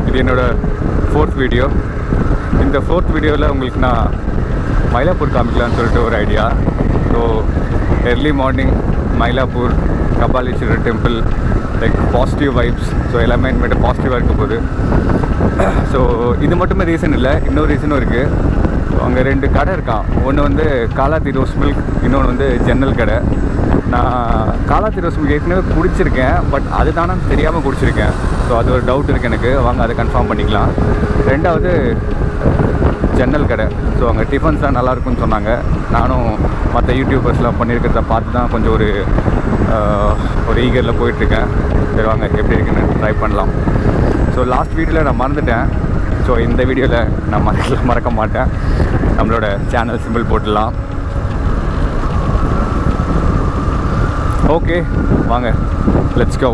இது என்னோடய 4th video. இந்த 4th வீடியோவில் உங்களுக்கு நான் மயிலாப்பூர் காமிக்கலான்னு சொல்லிட்டு ஒரு idea. So early morning Mylapore Kapaleeshwarar temple, like positive vibes. So எல்லாமே இனிமேட்டு பாசிட்டிவாக இருக்க போகுது. ஸோ இது மட்டுமே ரீசன் இல்லை, இன்னொரு ரீசனும் இருக்குது. ஸோ அங்கே 2 கடை இருக்கான். ஒன்று வந்து காலாத்தி ரோஸ் மில்க், இன்னொன்று வந்து ஜன்னல் கடை. நான் காலாத்தி ரோஸ் மில்க் ஏற்கனவே குடிச்சிருக்கேன், பட் அதுதானே தெரியாமல் குடிச்சிருக்கேன். ஸோ அது ஒரு டவுட் இருக்குது எனக்கு, வாங்க அதை கன்ஃபார்ம் பண்ணிக்கலாம். 2வது ஜன்னல் கடை. ஸோ அங்கே டிஃபன்ஸ்லாம் நல்லாயிருக்குன்னு சொன்னாங்க. நானும் மற்ற யூடியூபர்ஸ்லாம் பண்ணியிருக்கிறத பார்த்து தான் கொஞ்சம் ஒரு ஈகரில் போயிட்டுருக்கேன். சரி வாங்க எப்படி இருக்குன்னு ட்ரை பண்ணலாம். ஸோ லாஸ்ட் வீடியோவில் நான் மறந்துட்டேன். ஸோ இந்த வீடியோவில் நான் மறக்க மாட்டேன். நம்மளோட சேனல் சிம்பிள் போட்டுடலாம். ஓகே வாங்க, லெட்ஸ் கோ.